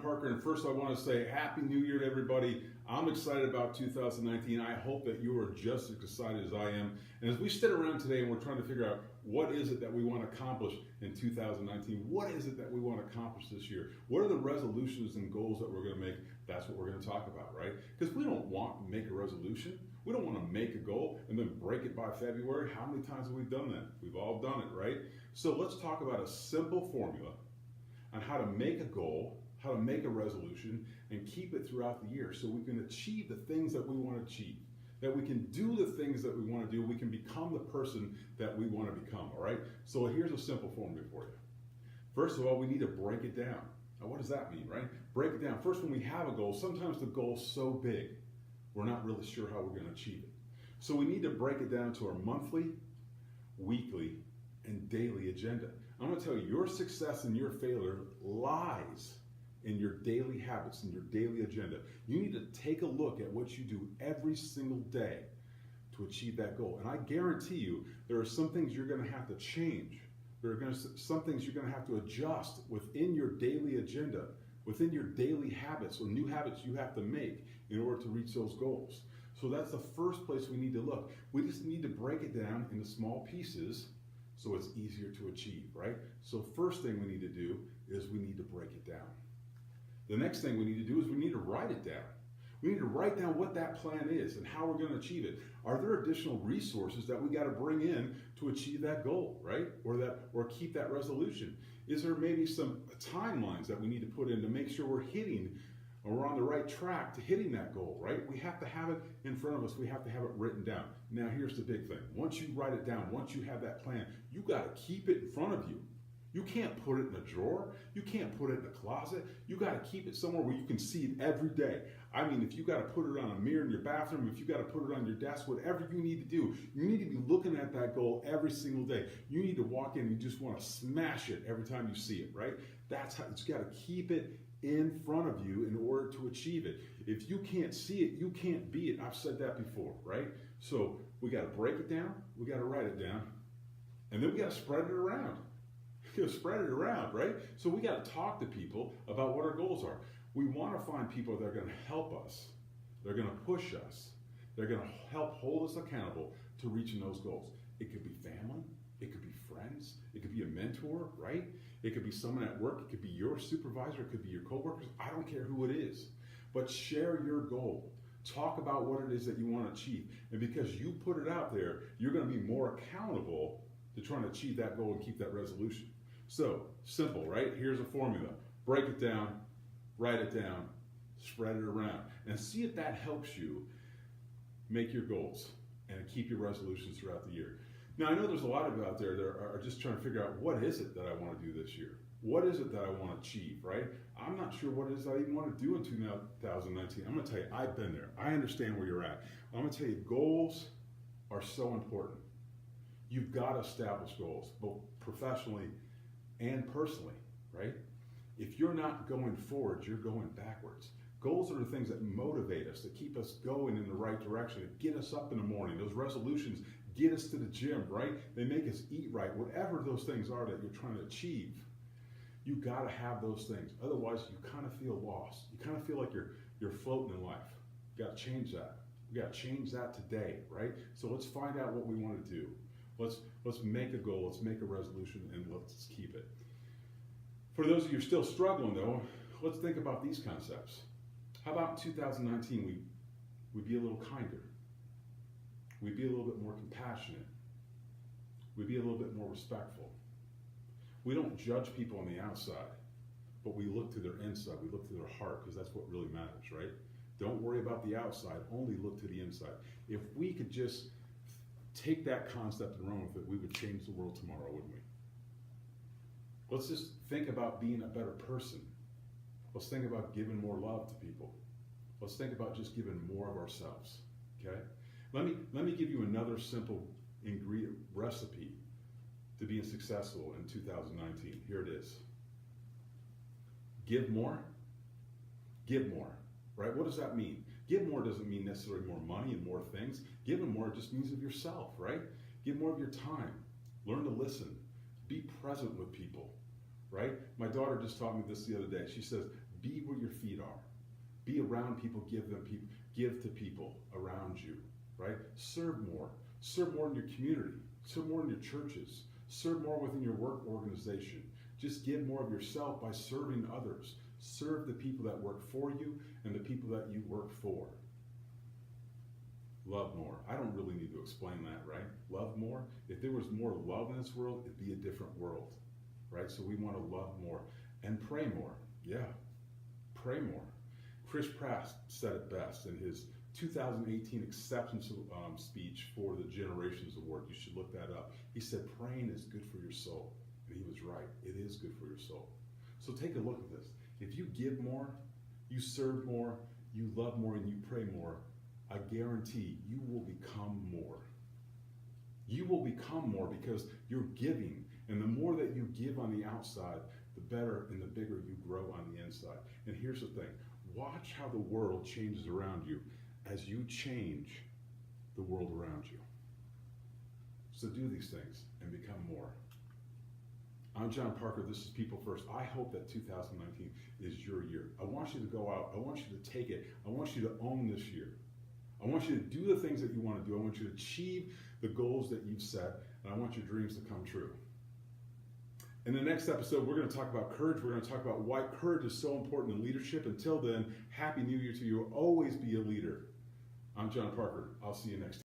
Parker, and first I want to say Happy New Year to everybody. I'm excited about 2019. I hope that you are just as excited as I am. And as we sit around today and we're trying to figure out what is it that we want to accomplish in 2019, what is it that we want to accomplish this year, what are the resolutions and goals that we're going to make, that's what we're going to talk about, right? Because we don't want to make a resolution. We don't want to make a goal and then break it by February. How many times have we done that? We've all done it, right? So let's talk about a simple formula on how to make a goal, how to make a resolution, and keep it throughout the year so we can achieve the things that we want to achieve, that we can do the things that we want to do, we can become the person that we want to become, all right? So here's a simple formula for you. First of all, we need to break it down. Now, what does that mean, right? Break it down. First, when we have a goal, sometimes the goal's so big, we're not really sure how we're going to achieve it. So we need to break it down to our monthly, weekly, and daily agenda. I'm going to tell you, your success and your failure lies in your daily habits, in your daily agenda. You need to take a look at what you do every single day to achieve that goal. And I guarantee you, there are some things you're going to have to change. There are some things you're going to have to adjust within your daily agenda, within your daily habits or new habits you have to make in order to reach those goals. So that's the first place we need to look. We just need to break it down into small pieces so it's easier to achieve, right? So first thing we need to do is we need to break it down. The next thing we need to do is we need to write it down. We need to write down what that plan is and how we're going to achieve it. Are there additional resources that we got to bring in to achieve that goal, right? Or keep that resolution? Is there maybe some timelines that we need to put in to make sure we're hitting or we're on the right track to hitting that goal, right? We have to have it in front of us. We have to have it written down. Now, here's the big thing. Once you write it down, once you have that plan, you got to keep it in front of you. You can't put it in a drawer. You can't put it in a closet. You got to keep it somewhere where you can see it every day. I mean, if you got to put it on a mirror in your bathroom, if you got to put it on your desk, whatever you need to do, you need to be looking at that goal every single day. You need to walk in and you just want to smash it every time you see it, right? That's how you got to keep it in front of you in order to achieve it. If you can't see it, you can't be it. I've said that before, right? So we got to break it down, we got to write it down, and then we got to spread it around. We got to spread it around, right? So we got to talk to people about what our goals are. We want to find people that are going to help us. They're going to push us. They're going to help hold us accountable to reaching those goals. It could be family. It could be friends. It could be a mentor, right? It could be someone at work. It could be your supervisor. It could be your coworkers. I don't care who it is. But share your goal. Talk about what it is that you want to achieve. And because you put it out there, you're going to be more accountable to trying to achieve that goal and keep that resolution. So, simple, right? Here's a formula. Break it down, write it down, spread it around, and see if that helps you make your goals and keep your resolutions throughout the year. Now, I know there's a lot of you out there that are just trying to figure out what is it that I want to do this year? What is it that I want to achieve, right? I'm not sure what it is I even want to do in 2019. I'm going to tell you, I've been there. I understand where you're at. I'm going to tell you, goals are so important. You've got to establish goals, both professionally and personally, right? If you're not going forward, you're going backwards. Goals are the things that motivate us, that keep us going in the right direction, that get us up in the morning. Those resolutions get us to the gym, right? They make us eat right. Whatever those things are that you're trying to achieve, you got to have those things. Otherwise, you kind of feel lost. You kind of feel like you're floating in life. You got to change that. We got to change that today, right? So let's find out what we want to do. Let's make a goal, let's make a resolution, and let's keep it. For those of you who are still struggling, though, let's think about these concepts. How about in 2019 we be a little kinder? We'd be a little bit more compassionate. We'd be a little bit more respectful. We don't judge people on the outside, but we look to their inside. We look to their heart, because that's what really matters, right? Don't worry about the outside, only look to the inside. If we could just take that concept and run with it, we would change the world tomorrow, wouldn't we? Let's just think about being a better person. Let's think about giving more love to people. Let's think about just giving more of ourselves, okay? Let me give you another simple ingredient recipe to being successful in 2019. Here it is. Give more, right? What does that mean? Give more doesn't mean necessarily more money and more things. Giving more just means of yourself, right? Give more of your time. Learn to listen. Be present with people, right? My daughter just taught me this the other day. She says, Be where your feet are. Be around people, give to people around you, right? Serve more. Serve more in your community. Serve more in your churches. Serve more within your work organization. Just give more of yourself by serving others. Serve the people that work for you and the people that you work for. Love more. I don't really need to explain that, right? Love more. If there was more love in this world, it'd be a different world, right? So we want to love more and pray more. Yeah, pray more. Chris Pratt said it best in his 2018 acceptance speech for the Generations Award. You should look that up. He said, praying is good for your soul. And he was right. It is good for your soul. So take a look at this. If you give more, you serve more, you love more, and you pray more, I guarantee you will become more. You will become more because you're giving. And the more that you give on the outside, the better and the bigger you grow on the inside. And here's the thing. Watch how the world changes around you as you change the world around you. So do these things and become more. I'm John Parker. This is People First. I hope that 2019 is your year. I want you to go out. I want you to take it. I want you to own this year. I want you to do the things that you want to do. I want you to achieve the goals that you've set, and I want your dreams to come true. In the next episode, we're going to talk about courage. We're going to talk about why courage is so important in leadership. Until then, Happy New Year to you. Always be a leader. I'm John Parker. I'll see you next time.